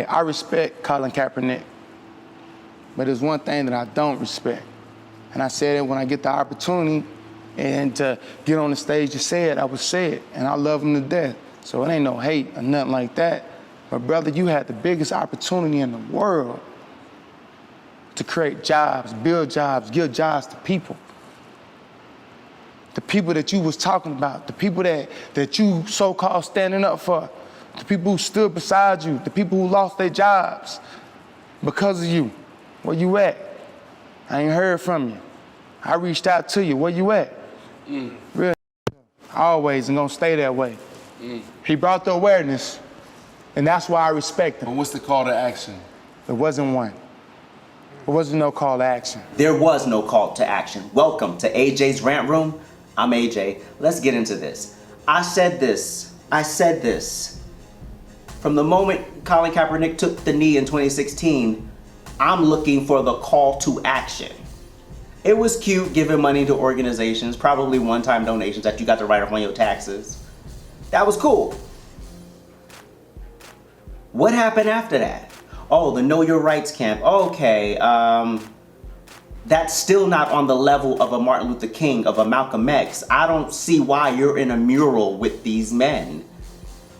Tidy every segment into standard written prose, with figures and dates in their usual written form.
I respect Colin Kaepernick, but there's one thing that I don't respect. And I said it when I get the opportunity and to get on the stage to say it, I would say it. And I love him to death. So it ain't no hate or nothing like that. But brother, you had the biggest opportunity in the world to create jobs, build jobs, give jobs to people. The people that you was talking about, the people that you so-called standing up for, the people who stood beside you, the people who lost their jobs because of you. Where you at? I ain't heard from you. I reached out to you. Where you at? Real always and gonna stay that way. He brought the awareness, and that's why I respect him. But what's the call to action? There wasn't one. There wasn't no call to action. There was no call to action. Welcome to AJ's Rant Room. I'm AJ. Let's get into this. I said this. From the moment Colin Kaepernick took the knee in 2016, I'm looking for the call to action. It was cute giving money to organizations, probably one-time donations that you got to write off on your taxes. That was cool. What happened after that? Oh, the Know Your Rights camp. Okay, that's still not on the level of a Martin Luther King, of a Malcolm X. I don't see why you're in a mural with these men.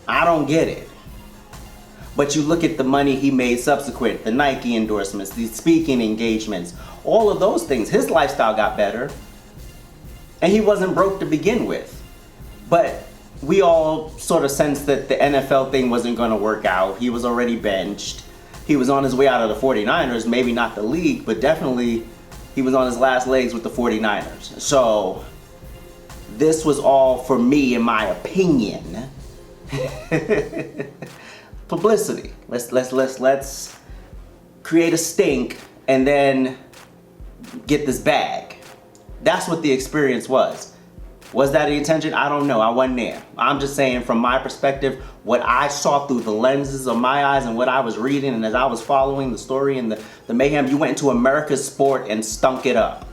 I don't get it. But you look at the money he made subsequent, the Nike endorsements, the speaking engagements, all of those things. His lifestyle got better. And he wasn't broke to begin with. But we all sort of sensed that the NFL thing wasn't going to work out. He was already benched. He was on his way out of the 49ers, maybe not the league, but definitely he was on his last legs with the 49ers. So this was all, for me, in my opinion, publicity. Let's create a stink and then get this bag. That's what the experience was. Was that the intention? I don't know. I wasn't there. I'm just saying from my perspective, what I saw through the lenses of my eyes and what I was reading, and as I was following the story and the mayhem, you went into America's sport and stunk it up.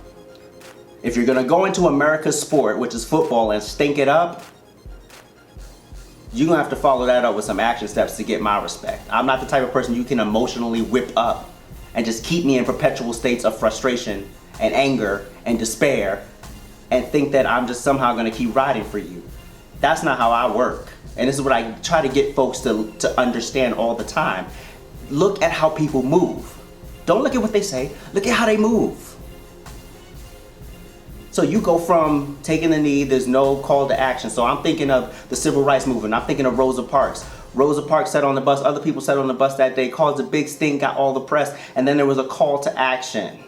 If you're gonna go into America's sport, which is football, and stink it up, you're gonna have to follow that up with some action steps to get my respect. I'm not the type of person you can emotionally whip up and just keep me in perpetual states of frustration and anger and despair and think that I'm just somehow gonna keep riding for you. That's not how I work. And this is what I try to get folks to understand all the time. Look at how people move. Don't look at what they say, look at how they move. So you go from taking the knee, there's no call to action. So I'm thinking of the civil rights movement. I'm thinking of Rosa Parks. Rosa Parks sat on the bus, other people sat on the bus that day, caused a big stink, got all the press, and then there was a call to action,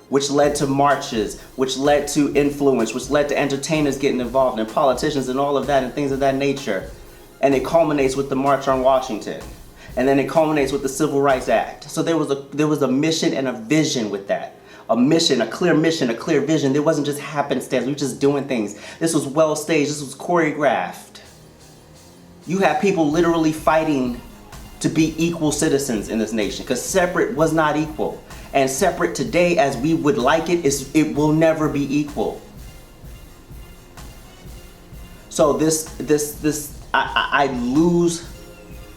which led to marches, which led to influence, which led to entertainers getting involved and politicians and all of that and things of that nature. And it culminates with the March on Washington. And then it culminates with the Civil Rights Act. So there was a mission and a vision with that. A mission, a clear vision. There wasn't just happenstance, we were just doing things. This was well staged, this was choreographed. You had people literally fighting to be equal citizens in this nation, because separate was not equal. And separate today, as we would like it, it will never be equal. So I lose,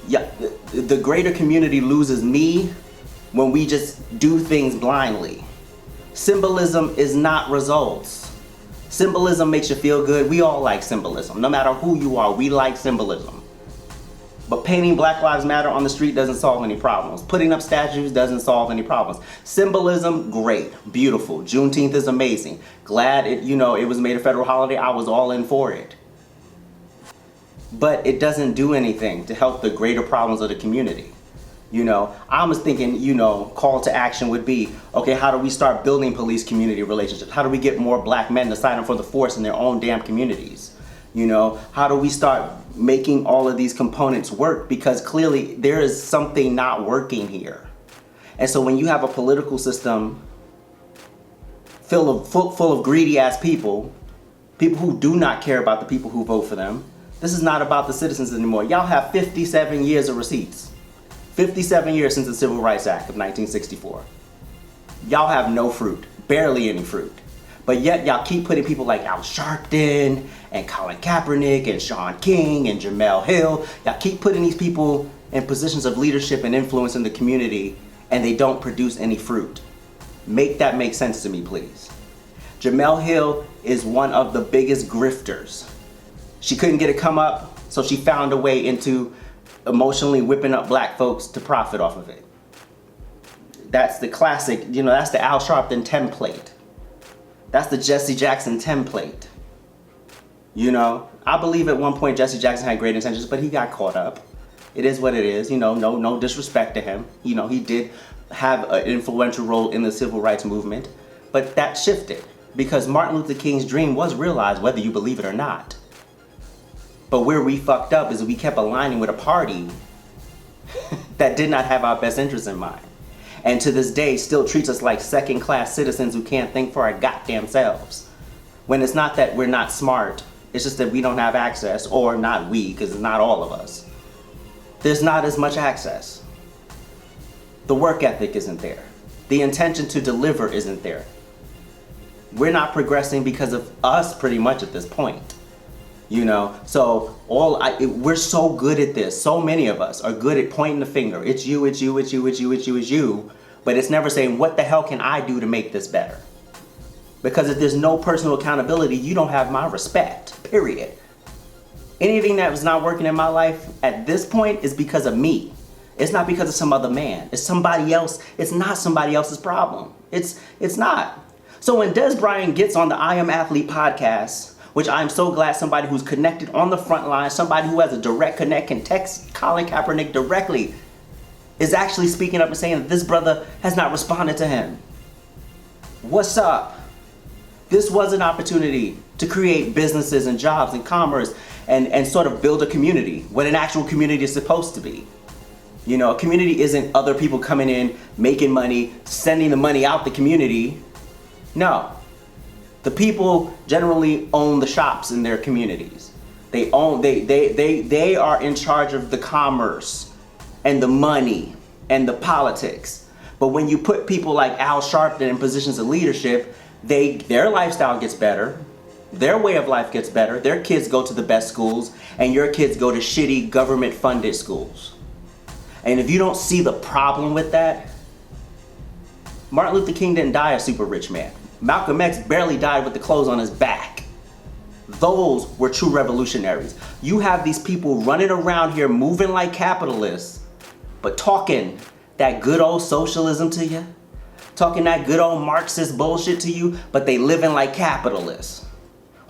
yeah, the greater community loses me when we just do things blindly. Symbolism is not results. Symbolism makes you feel good. We all like symbolism. No matter who you are, we like symbolism. But painting Black Lives Matter on the street doesn't solve any problems. Putting up statues doesn't solve any problems. Symbolism, great, beautiful. Juneteenth is amazing. Glad it was made a federal holiday. I was all in for it. But it doesn't do anything to help the greater problems of the community. I was thinking, call to action would be, okay, how do we start building police community relationships? How do we get more black men to sign up for the force in their own damn communities? How do we start making all of these components work? Because clearly there is something not working here. And so when you have a political system full of greedy ass people who do not care about the people who vote for them, this is not about the citizens anymore. Y'all have 57 years of receipts. 57 years since the Civil Rights Act of 1964. Y'all have no fruit, barely any fruit. But yet y'all keep putting people like Al Sharpton and Colin Kaepernick and Sean King and Jamel Hill. Y'all keep putting these people in positions of leadership and influence in the community and they don't produce any fruit. Make that make sense to me, please. Jemele Hill is one of the biggest grifters. She couldn't get a come up, so she found a way into emotionally whipping up black folks to profit off of it. That's the classic, that's the Al Sharpton template. That's the Jesse Jackson template. I believe at one point Jesse Jackson had great intentions, but he got caught up. It is what it is, no disrespect to him. He did have an influential role in the civil rights movement, but that shifted because Martin Luther King's dream was realized whether you believe it or not. But where we fucked up is we kept aligning with a party that did not have our best interests in mind. And to this day still treats us like second-class citizens who can't think for our goddamn selves. When it's not that we're not smart, it's just that we don't have access, or not we, because it's not all of us. There's not as much access. The work ethic isn't there. The intention to deliver isn't there. We're not progressing because of us pretty much at this point. So we're so good at this. So many of us are good at pointing the finger. It's you, it's you, it's you, it's you, it's you, it's you. But it's never saying, what the hell can I do to make this better? Because if there's no personal accountability, you don't have my respect, period. Anything that was not working in my life at this point is because of me. It's not because of some other man. It's somebody else. It's not somebody else's problem. It's not. So when Des Bryant gets on the I Am Athlete podcast, which I'm so glad somebody who's connected on the front line, somebody who has a direct connect, can text Colin Kaepernick directly, is actually speaking up and saying that this brother has not responded to him. What's up? This was an opportunity to create businesses and jobs and commerce and sort of build a community, what an actual community is supposed to be. A community isn't other people coming in, making money, sending the money out the community. No. The people generally own the shops in their communities. They are in charge of the commerce and the money and the politics. But when you put people like Al Sharpton in positions of leadership, their lifestyle gets better, their way of life gets better, their kids go to the best schools, and your kids go to shitty government-funded schools. And if you don't see the problem with that, Martin Luther King didn't die a super rich man. Malcolm X barely died with the clothes on his back. Those were true revolutionaries. You have these people running around here moving like capitalists, but talking that good old socialism to you, talking that good old Marxist bullshit to you, but they living like capitalists.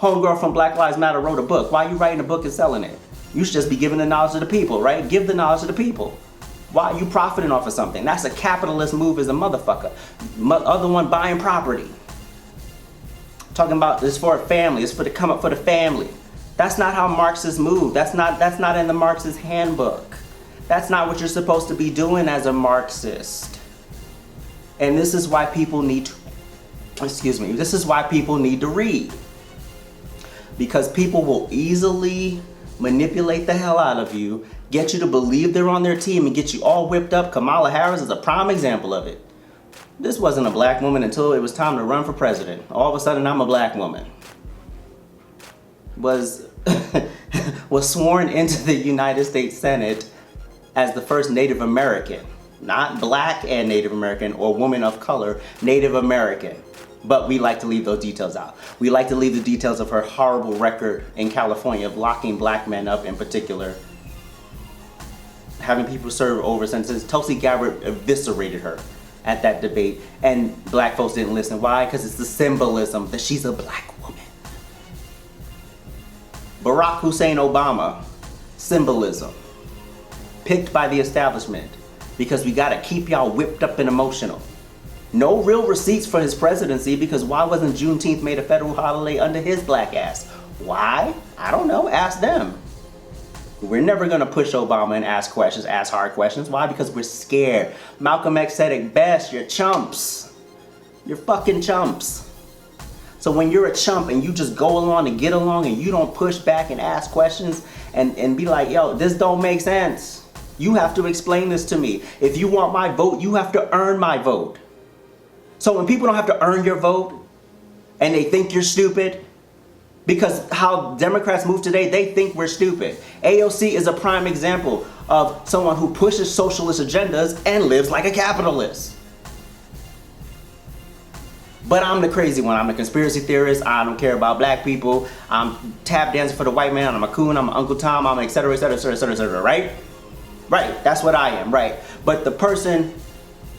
Homegirl from Black Lives Matter wrote a book. Why are you writing a book and selling it? You should just be giving the knowledge to the people, right? Give the knowledge to the people. Why are you profiting off of something? That's a capitalist move as a motherfucker. Other one buying property. Talking about this for a family, it's for to come up for the family. That's not how Marxists move. That's not in the Marxist handbook. That's not what you're supposed to be doing as a Marxist. And this is why people need to read. Because people will easily manipulate the hell out of you, get you to believe they're on their team, and get you all whipped up. Kamala Harris is a prime example of it. This wasn't a black woman until it was time to run for president. All of a sudden, I'm a black woman. Was sworn into the United States Senate as the first Native American. Not black and Native American or woman of color, Native American. But we like to leave those details out. We like to leave the details of her horrible record in California of locking black men up in particular. Having people serve over sentences. Tulsi Gabbard eviscerated her at that debate, and black folks didn't listen. Why? Because it's the symbolism that she's a black woman. Barack Hussein Obama, symbolism. Picked by the establishment because we gotta keep y'all whipped up and emotional. No real receipts for his presidency, because why wasn't Juneteenth made a federal holiday under his black ass? Why? I don't know, ask them. We're never gonna push Obama and ask questions, ask hard questions. Why? Because we're scared. Malcolm X said it best, you're chumps. You're fucking chumps. So when you're a chump and you just go along and get along and you don't push back and ask questions and be like, yo, this don't make sense. You have to explain this to me. If you want my vote, you have to earn my vote. So when people don't have to earn your vote and they think you're stupid, because how Democrats move today, they think we're stupid. AOC is a prime example of someone who pushes socialist agendas and lives like a capitalist. But I'm the crazy one. I'm a conspiracy theorist. I don't care about black people. I'm tap dancing for the white man. I'm a coon. I'm an Uncle Tom. I'm etc. etc. etc. etc. etc. Right? Right. That's what I am. Right. But the person,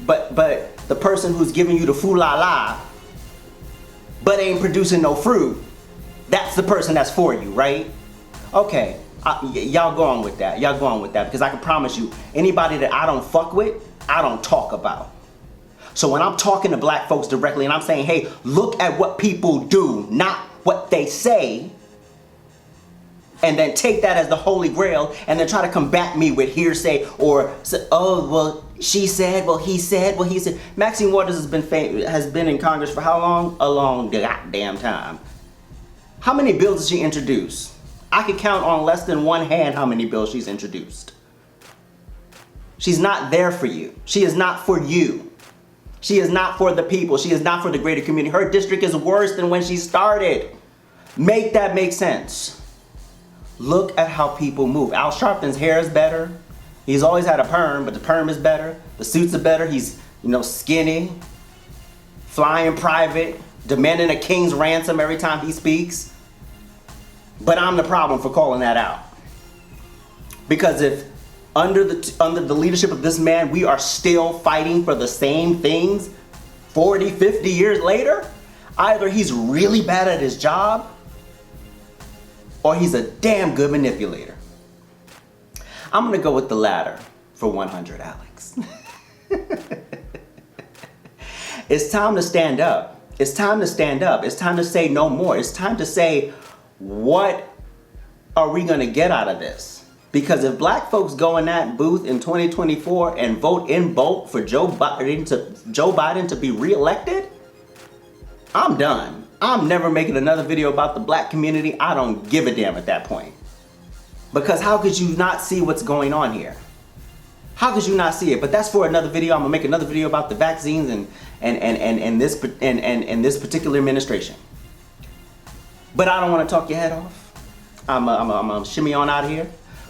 but the person who's giving you the foo la la, but ain't producing no fruit, that's the person that's for you. Right? Okay. Y'all go on with that. Y'all go on with that, because I can promise you, anybody that I don't fuck with, I don't talk about. So when I'm talking to black folks directly and I'm saying, hey, look at what people do, not what they say, and then take that as the holy grail and then try to combat me with hearsay or, oh, well, she said, well, he said, well, he said. Maxine Waters has been in Congress for how long? A long goddamn time. How many bills did she introduce? I could count on less than one hand how many bills she's introduced. She's not there for you. She is not for you. She is not for the people. She is not for the greater community. Her district is worse than when she started. Make that make sense. Look at how people move. Al Sharpton's hair is better. He's always had a perm, but the perm is better. The suits are better. He's, skinny, flying private, demanding a king's ransom every time he speaks. But I'm the problem for calling that out. Because if under the leadership of this man, we are still fighting for the same things 40, 50 years later, either he's really bad at his job or he's a damn good manipulator. I'm gonna go with the latter for 100, Alex. It's time to stand up. It's time to stand up. It's time to say no more. It's time to say, what are we gonna get out of this? Because if black folks go in that booth in 2024 and vote in bulk for Joe Biden to be reelected, I'm done. I'm never making another video about the black community. I don't give a damn at that point. Because how could you not see what's going on here? How could you not see it? But that's for another video. I'm gonna make another video about the vaccines and this particular administration. But I don't want to talk your head off. I'm gonna shimmy on out of here.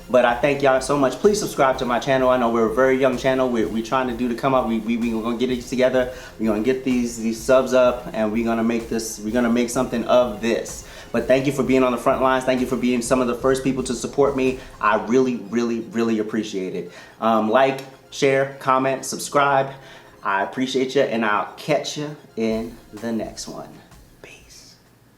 But I thank y'all so much. Please subscribe to my channel. I know we're a very young channel. We're trying to do to come up. We're gonna get it together. We're gonna get these subs up, and we're gonna make this. We're gonna make something of this. But thank you for being on the front lines. Thank you for being some of the first people to support me. I really, really, really appreciate it. Like, share, comment, subscribe. I appreciate you, and I'll catch you in the next one.